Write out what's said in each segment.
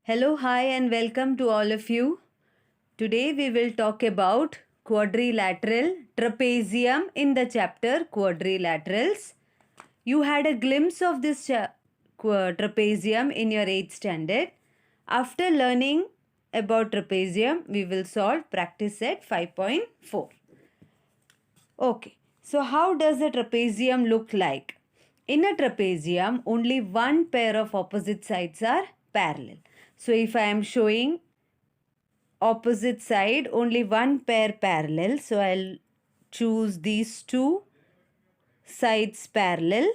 Hello, hi, and welcome to all of you. Today we will talk about quadrilateral trapezium in the chapter Quadrilaterals. You had a glimpse of this trapezium in your 8th standard. After learning about trapezium, we will solve practice set 5.4. Okay, so how does a trapezium look like? In a trapezium, only one pair of opposite sides are parallel. So if I am showing opposite side, only one pair parallel. So I'll choose these two sides parallel.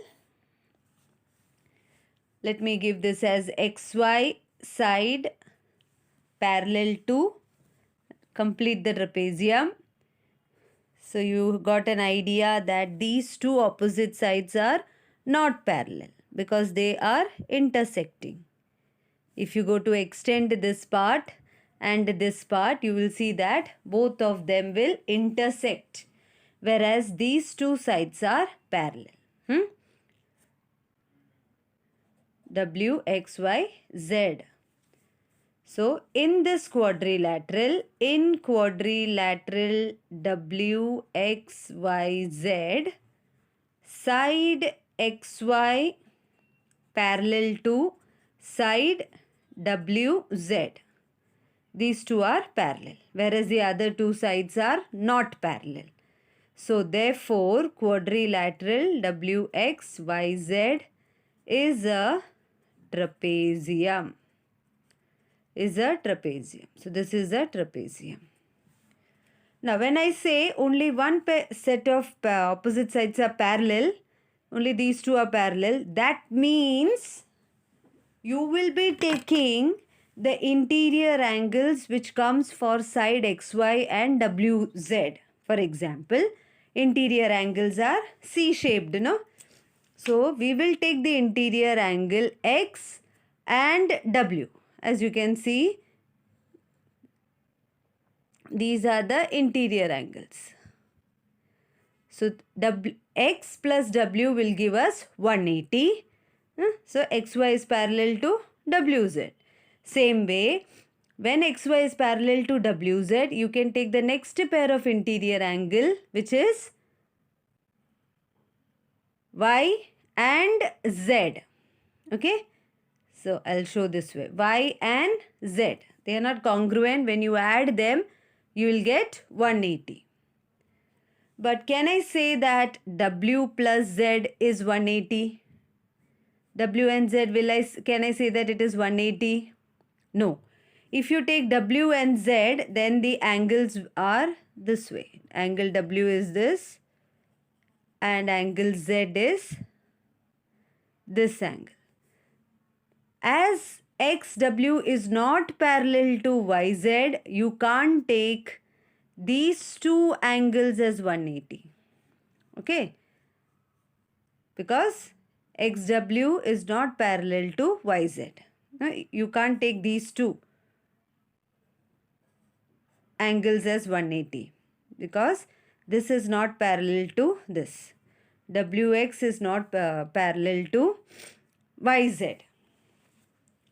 Let me give this as XY side parallel to complete the trapezium. So you got an idea that these two opposite sides are not parallel because they are intersecting. If you go to extend this part and this part, you will see that both of them will intersect, whereas these two sides are parallel. W, X, Y, Z. So in this quadrilateral, W, X, Y, Z, side XY parallel to side WZ. These two are parallel, whereas the other two sides are not parallel. So therefore, quadrilateral WXYZ is a trapezium. So this is a trapezium. Now when I say only one set of opposite sides are parallel, only these two are parallel, that means you will be taking the interior angles which comes for side XY and WZ. For example, interior angles are C-shaped, no? So we will take the interior angle X and W. As you can see, these are the interior angles. So X plus W will give us 180. So XY is parallel to WZ. Same way, when XY is parallel to WZ, you can take the next pair of interior angle, which is Y and Z. Okay? So I'll show this way. Y and Z. They are not congruent. When you add them, you will get 180. But can I say that W plus Z is 180? W and Z, can I say that it is 180? No. If you take W and Z, then the angles are this way. Angle W is this and angle Z is this angle. As XW is not parallel to YZ, you can't take these two angles as 180. Okay? Because XW is not parallel to YZ. You can't take these two angles as 180 because this is not parallel to this. WX is not parallel to YZ.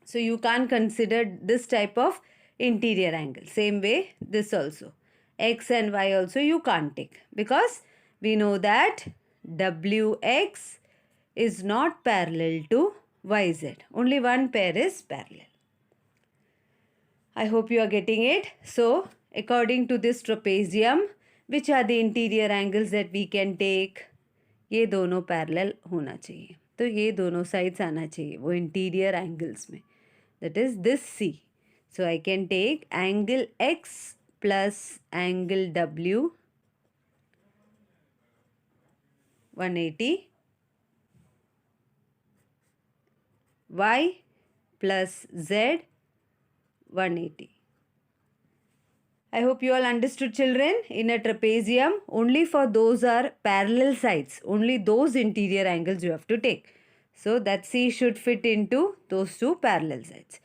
So you can't consider this type of interior angle. Same way this also. X and Y also you can't take because we know that WX is not parallel to YZ. Only one pair is parallel. I hope you are getting it. So according to this trapezium, which are the interior angles that we can take? ये दोनों parallel होना चाहिए. तो ये दोनों sides आना चाहिए वो interior angles में. That is this C. So I can take angle X plus angle W 180, Y plus Z 180. I hope you all understood, children. In a trapezium, only for those are parallel sides. Only those interior angles you have to take. So that C should fit into those two parallel sides.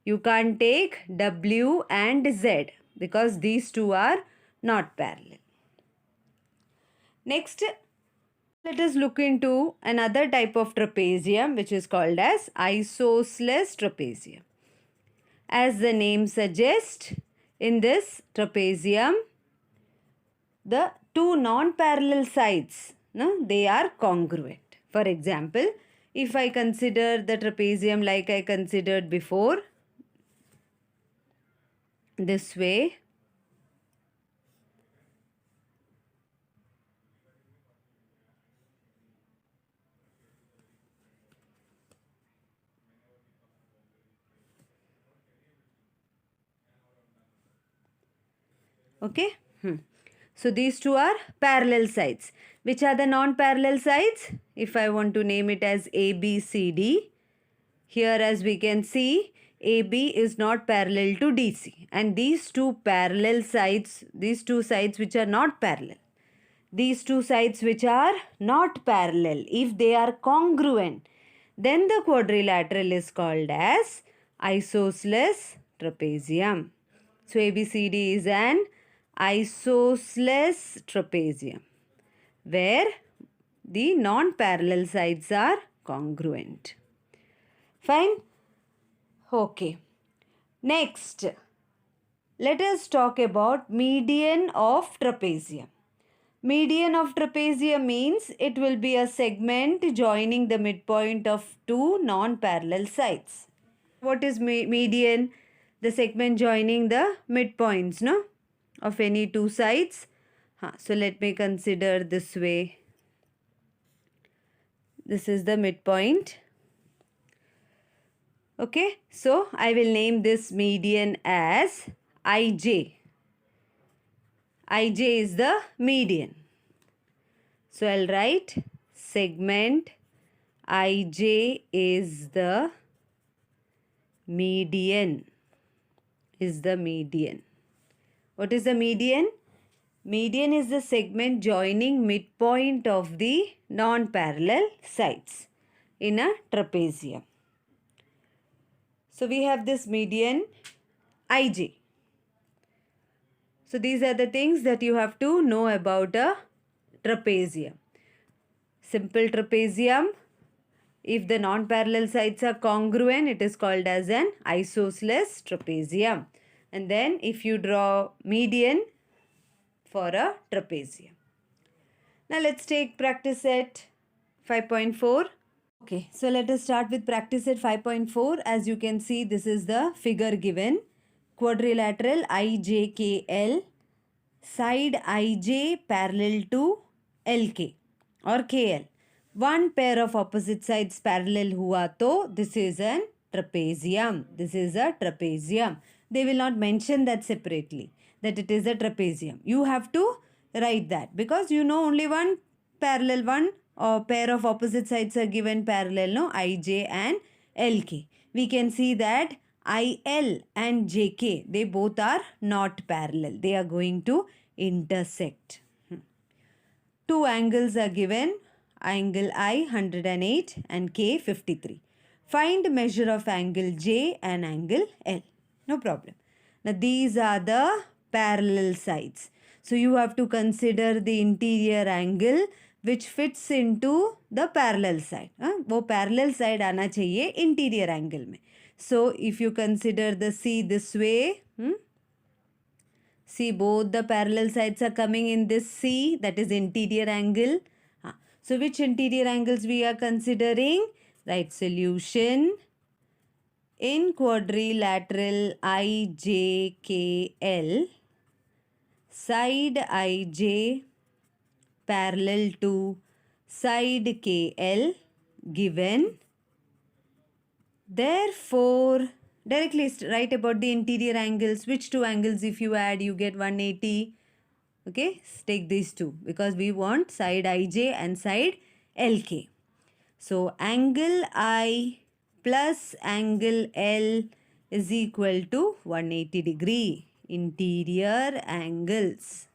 You can't take W and Z because these two are not parallel. Next, let us look into another type of trapezium which is called as isosceles trapezium. As the name suggests, in this trapezium, the two non-parallel sides, no, they are congruent. For example, if I consider the trapezium like I considered before, this way, okay. So these two are parallel sides. Which are the non-parallel sides? If I want to name it as A, B, C, D, here as we can see, AB is not parallel to DC. And these two parallel sides, these two sides which are not parallel, these two sides which are not parallel, if they are congruent, then the quadrilateral is called as isosceles trapezium. So ABCD is an isosceles trapezium where the non-parallel sides are congruent. Fine? Okay. Next, let us talk about median of trapezium. Median of trapezium means it will be a segment joining the midpoint of two non-parallel sides. What is median? The segment joining the midpoints, no, of any two sides. So let me consider this way. This is the midpoint. Okay, so I will name this median as IJ. IJ is the median. So I'll write segment IJ is the median. Is the median. What is the median? Median is the segment joining midpoint of the non-parallel sides in a trapezium. So we have this median IJ. So these are the things that you have to know about a trapezium. Simple trapezium, if the non-parallel sides are congruent, it is called as an isosceles trapezium. And then if you draw median for a trapezium. Now let's take practice set 5.4. Okay, so let us start with practice set 5.4. As you can see, this is the figure given. Quadrilateral IJKL, side IJ parallel to LK or KL. One pair of opposite sides parallel hua to this is an trapezium. This is a trapezium. They will not mention that separately, that it is a trapezium. You have to write that because you know only one parallel, one or pair of opposite sides are given parallel, no, IJ and LK. We can see that IL and JK, they both are not parallel. They are going to intersect. Two angles are given, angle I 108 and K 53. Find measure of angle J and angle L. No problem. Now these are the parallel sides. So you have to consider the interior angle which fits into the parallel side. वो parallel side आना चाहिए interior angle में. So if you consider the C this way, see both the parallel sides are coming in this C, that is interior angle. So which interior angles we are considering? Right, solution. In quadrilateral IJKL, side IJ parallel to side KL given. Therefore, directly write about the interior angles. Which two angles if you add you get 180? Okay, take these two because we want side IJ and side LK. So angle I plus angle L is equal to 180 degree. Interior angles.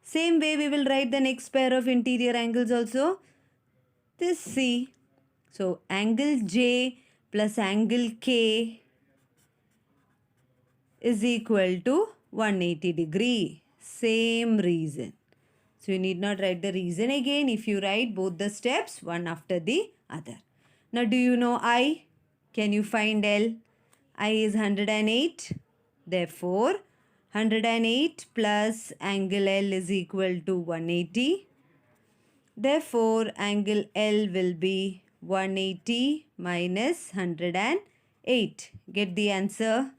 Same way we will write the next pair of interior angles also. This C. So angle J plus angle K is equal to 180 degree. Same reason. So you need not write the reason again if you write both the steps one after the other. Now do you know I? Can you find L? I is 108. Therefore, 108 plus angle L is equal to 180. Therefore, angle L will be 180 minus 108. Get the answer?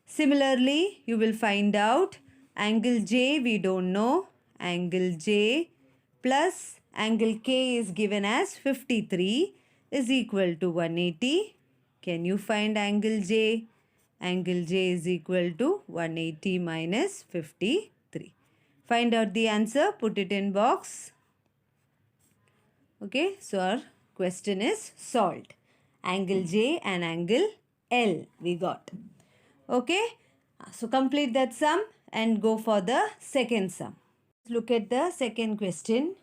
Similarly, you will find out angle J we don't know. Angle J plus angle K is given as 53 is equal to 180. Can you find angle J? Angle J is equal to 180 minus 53. Find out the answer. Put it in box. Okay, so our question is solved. Angle J and angle L we got. Okay, so complete that sum and go for the second sum. Look at the second question.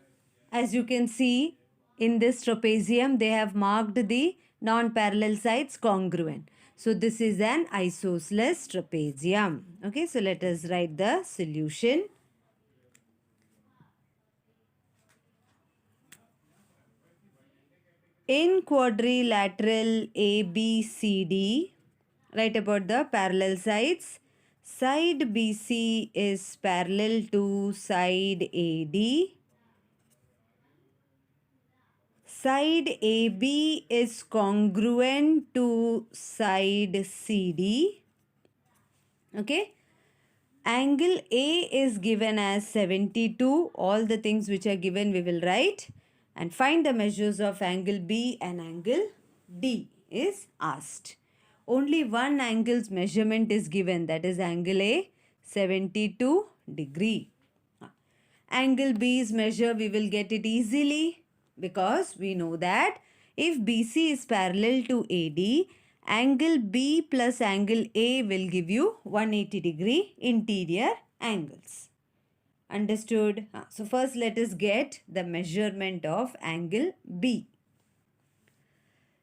As you can see in this trapezium, they have marked the non-parallel sides congruent. So this is an isosceles trapezium. Okay, so let us write the solution. In quadrilateral ABCD, write about the parallel sides. Side BC is parallel to side AD. Side AB is congruent to side CD. Okay. Angle A is given as 72. All the things which are given we will write. And find the measures of angle B and angle D is asked. Only one angle's measurement is given, that is angle A, 72 degree. Angle B's measure we will get it easily because we know that if BC is parallel to AD, angle B plus angle A will give you 180 degree interior angles. Understood? So first let us get the measurement of angle B.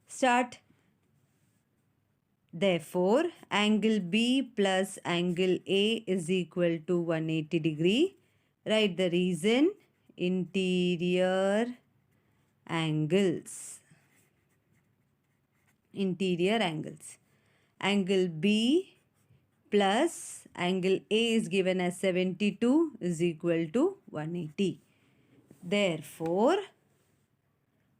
Start. Therefore, angle B plus angle A is equal to 180 degree. Write the reason. Interior angles. Interior angles. Angle B plus angle A is given as 72 is equal to 180. Therefore,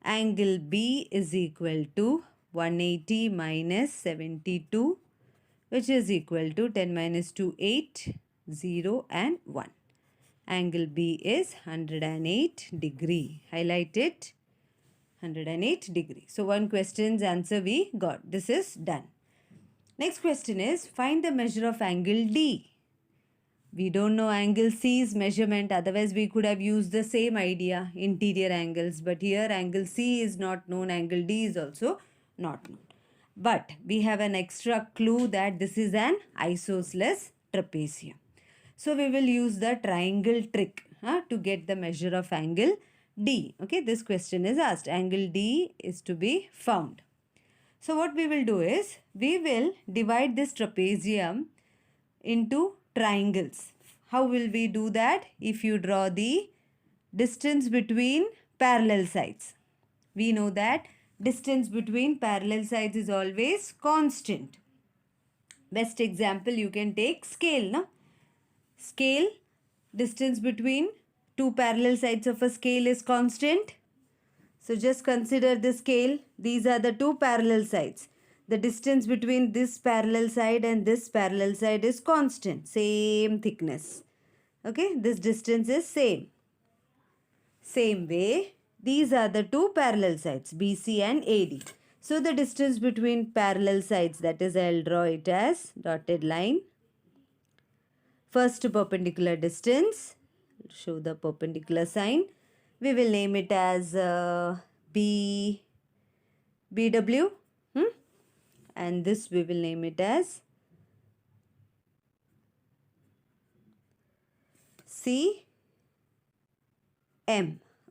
angle B is equal to 180 minus 72, which is equal to 10 minus 2, 8, 0 and 1. Angle B is 108 degree. Highlight it. 108 degree. So one question's answer we got. This is done. Next question is find the measure of angle D. We don't know angle C's measurement, otherwise we could have used the same idea, interior angles. But here angle C is not known, angle D is also not known. But we have an extra clue that this is an isosceles trapezium. So we will use the triangle trick to get the measure of angle D. Okay, this question is asked. Angle D is to be found. So what we will do is, we will divide this trapezium into triangles. How will we do that? If you draw the distance between parallel sides. We know that distance between parallel sides is always constant. Best example you can take scale. No? Scale, distance between two parallel sides of a scale is constant. So just consider the scale. These are the two parallel sides. The distance between this parallel side and this parallel side is constant. Same thickness. Okay, this distance is same. Same way, these are the two parallel sides, BC and AD. So the distance between parallel sides, that is, I'll draw it as dotted line. First perpendicular distance, show the perpendicular sign. We will name it as BW. And this we will name it as CM.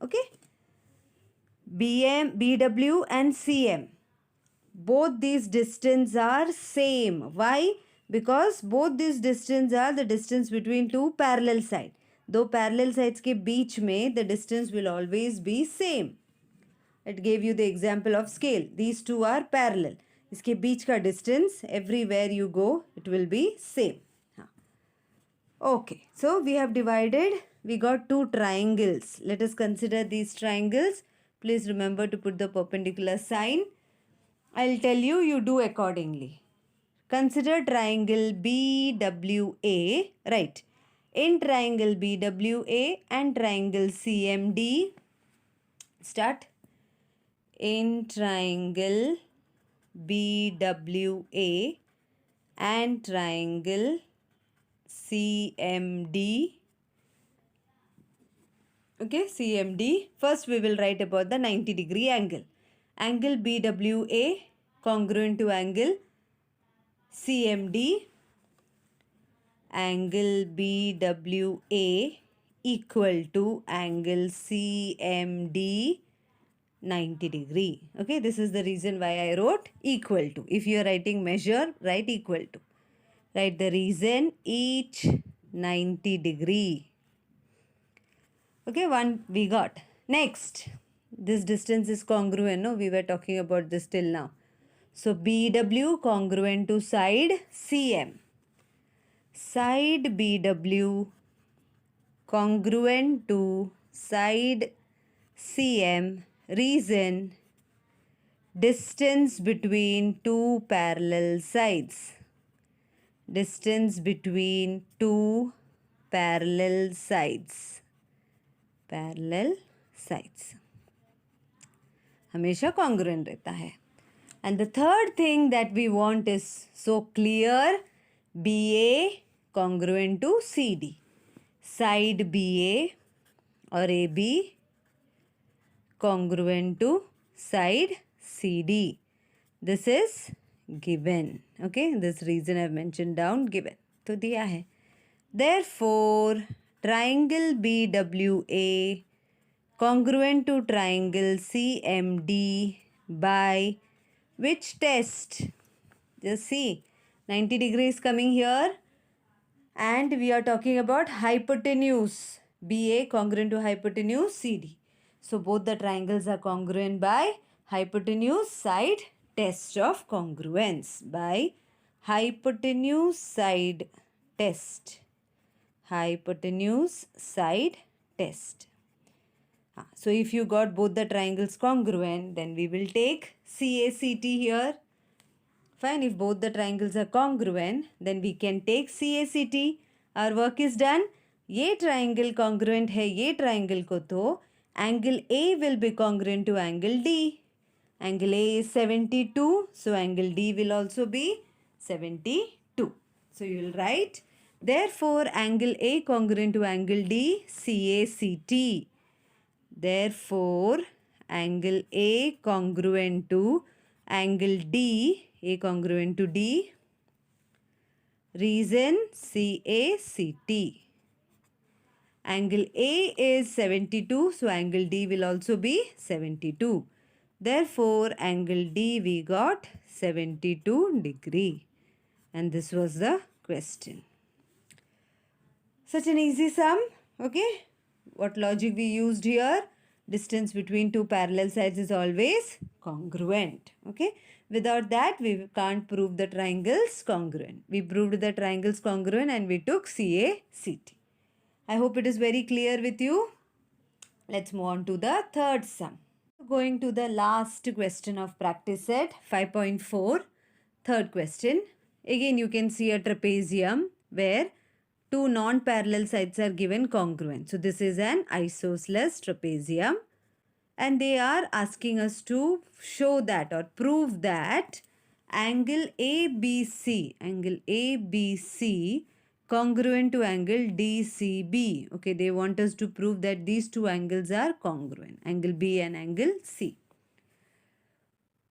Okay. BW and CM. Both these distances are same. Why? Because both these distances are the distance between two parallel sides. Though parallel sides के बीच में the distance will always be same. It gave you the example of scale. These two are parallel. इसके बीच का distance everywhere you go it will be same. Okay, so we have divided, we got two triangles. Let us consider these triangles. Please remember to put the perpendicular sign. I'll tell you, you do accordingly. Consider triangle BWA, right? In triangle BWA and triangle CMD, start. In triangle BWA and triangle CMD. Okay, CMD. First we will write about the 90-degree angle. Angle BWA congruent to angle CMD. Angle BWA equal to angle CMD 90 degree. Okay, this is the reason why I wrote equal to. If you are writing measure, write equal to. Write the reason each 90 degree. Okay, one we got. Next, this distance is congruent. No, we were talking about this till now. So BW congruent to side CM. Side BW congruent to side CM. Reason, distance between two parallel sides. Distance between two parallel sides. Parallel sides. हमेशा congruent रहता है. And the third thing that we want is so clear, BA congruent to CD. Side BA or AB congruent to side CD. This is given. Okay, this reason I have mentioned down, given. तो दिया है. Therefore, triangle BWA congruent to triangle CMD by which test? Just see, 90 degrees coming here and we are talking about hypotenuse. BA congruent to hypotenuse CD. So both the triangles are congruent by hypotenuse side test of congruence. By hypotenuse side test. Hypotenuse side test. So if you got both the triangles congruent, then we will take CACT here. Fine, if both the triangles are congruent, then we can take CACT. Our work is done. ये triangle congruent है ये triangle को तो angle A will be congruent to angle D. Angle A is 72, so angle D will also be 72. So you will write, therefore angle A congruent to angle D, CACT. Therefore, angle A congruent to angle D, A congruent to D, reason CACT. Angle A is 72, so angle D will also be 72. Therefore, angle D we got 72 degree. And this was the question. Such an easy sum, okay? What logic we used here? Distance between two parallel sides is always congruent. Okay. Without that, we can't prove the triangles congruent. We proved the triangles congruent and we took CACT. I hope it is very clear with you. Let's move on to the third sum. Going to the last question of practice set 5.4. Third question. Again, you can see a trapezium where two non-parallel sides are given congruent. So this is an isosceles trapezium and they are asking us to show that or prove that angle ABC congruent to angle DCB. Okay, they want us to prove that these two angles are congruent, angle B and angle C.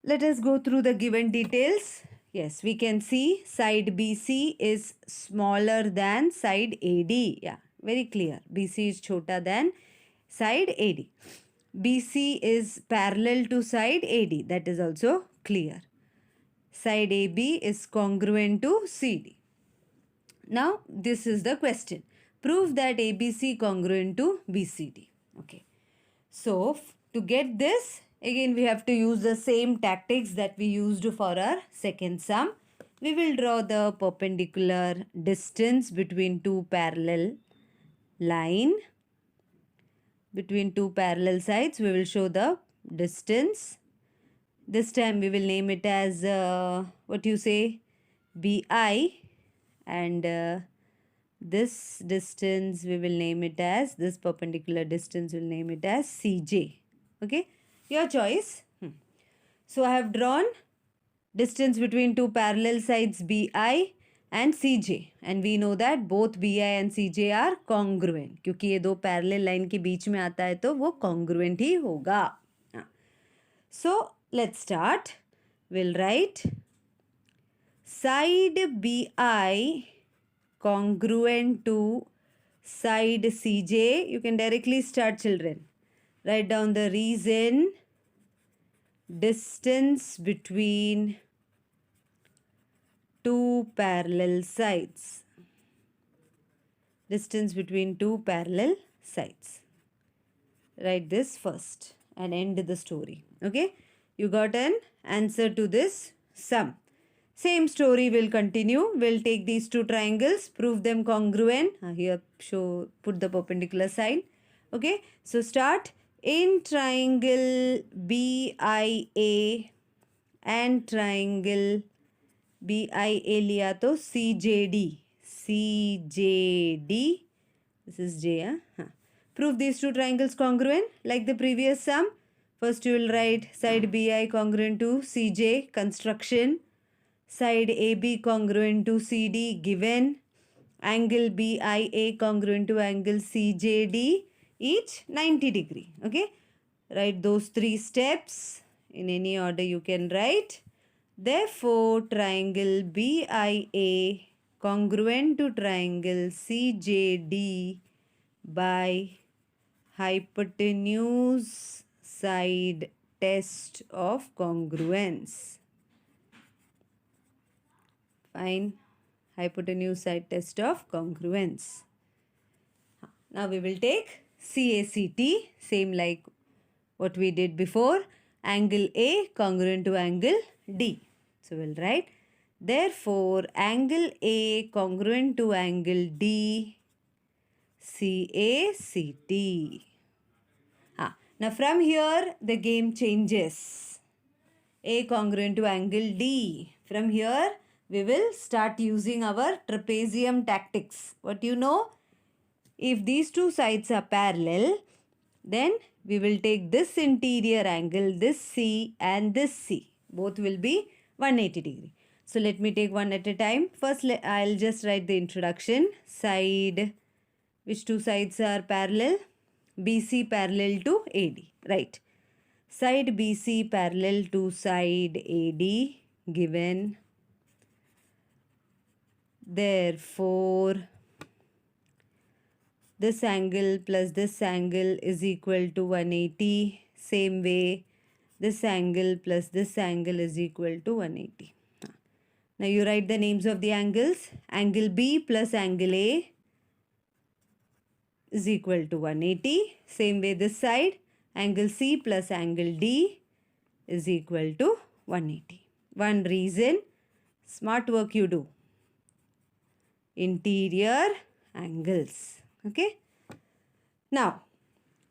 Let us go through the given details. Yes, we can see side BC is smaller than side AD. Yeah, very clear. BC is shorter than side AD. BC is parallel to side AD. That is also clear. Side AB is congruent to CD. Now, this is the question. Prove that ABC congruent to BCD. Okay. So, to get this, Again, we have to use the same tactics that we used for our second sum. We will draw the perpendicular distance between two parallel line. Between two parallel sides, we will show the distance. This time we will name it as, what you say, BI, and this distance we will name it as, this perpendicular distance we will name it as CJ. Okay, your choice. So I have drawn distance between two parallel sides BI and CJ, and we know that both BI and CJ are congruent, क्योंकि ये दो parallel line के बीच में आता है तो वो congruent ही होगा. So let's start. We'll write side BI congruent to side CJ. You can directly start, children. Write down the reason. Distance between two parallel sides. Distance between two parallel sides. Write this first and end the story. Okay, you got an answer to this sum. Same story will continue. We'll take these two triangles, prove them congruent. Here put the perpendicular sign. Okay, so start. In triangle BIA and triangle BIA लिया तो CJD. This is J. Prove these two triangles congruent like the previous sum. First you will write side BI congruent to CJ, construction. Side AB congruent to CD, given. Angle BIA congruent to angle CJD, each 90 degree. Okay, write those three steps in any order you can write. Therefore, triangle BIA congruent to triangle CJD by hypotenuse side test of congruence. Fine. Hypotenuse side test of congruence. Now we will take CACT, same like what we did before. Angle A congruent to angle D. So we'll write, therefore, angle A congruent to angle D, CACT. Now from here, the game changes. A congruent to angle D. From here, we will start using our trapezium tactics. What you know? If these two sides are parallel, then we will take this interior angle, this C and this C. Both will be 180 degree. So let me take one at a time. First, I'll just write the introduction. Side, which two sides are parallel? BC parallel to AD. Right. Side BC parallel to side AD, given. Therefore, this angle plus this angle is equal to 180. Same way, this angle plus this angle is equal to 180. Now you write the names of the angles. Angle B plus angle A is equal to 180. Same way this side, angle C plus angle D is equal to 180. One reason, smart work you do. Interior angles. Okay. Now,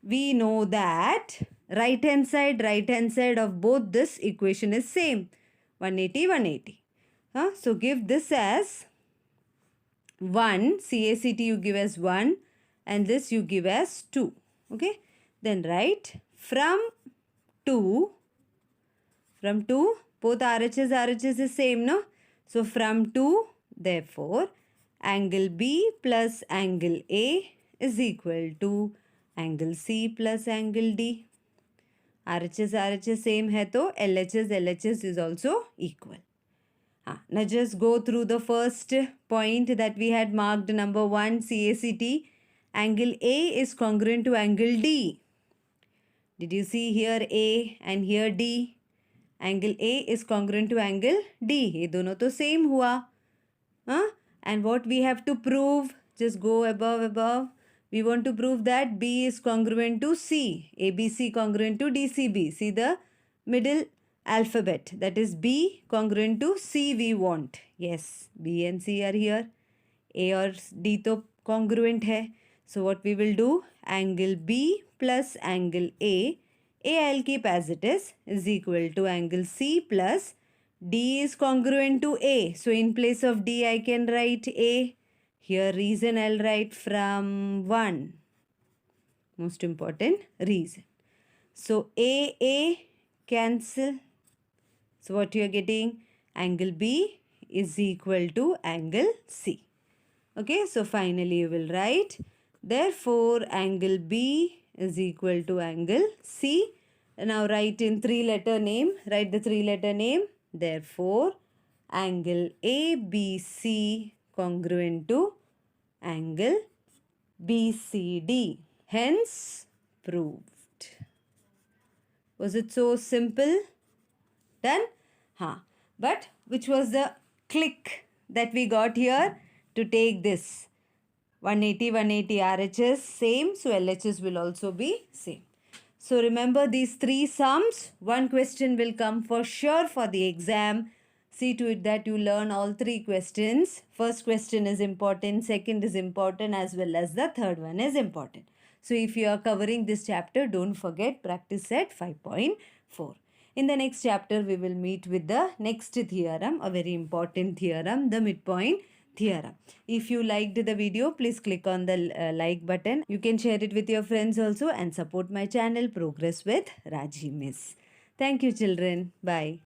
we know that right hand side of both this equation is same. 180, 180. So, give this as 1. CACT you give as 1 and this you give as 2. Okay. Then write from 2, both RHS is same, no? So, from 2, therefore, angle B plus angle A is equal to angle C plus angle D. RHS same hai to LHS is also equal. Now just go through the first point that we had marked, number 1, CACT. Angle A is congruent to angle D. Did you see here A and here D? Angle A is congruent to angle D. ये दोनों तो same हुआ. And what we have to prove? Just go above. We want to prove that B is congruent to C, ABC congruent to DCB. See the middle alphabet, that is B congruent to C we want. Yes, B and C are here. A और D तो congruent है. So what we will do, angle B plus angle A I'll keep as it is equal to angle C plus D is congruent to A. So in place of D I can write A. Here reason I'll write from 1. Most important reason. So A cancel. So what you are getting? Angle B is equal to angle C. Okay, so finally you will write, therefore angle B is equal to angle C. Now write in 3-letter name, write the 3-letter name. Therefore angle ABC congruent to angle BCD. Hence proved. Was it so simple? Done? But which was the click that we got here to take this? 180 RHS same, so LHS will also be same. So remember these 3 sums. One question will come for sure for the exam. See to it that you learn all 3 questions. First question is important, second is important, as well as the third one is important. So if you are covering this chapter, don't forget practice set 5.4. In the next chapter, we will meet with the next theorem, a very important theorem, the midpoint theorem. If you liked the video, please click on the like button. You can share it with your friends also and support my channel Progress with Rajimiss. Thank you children. Bye.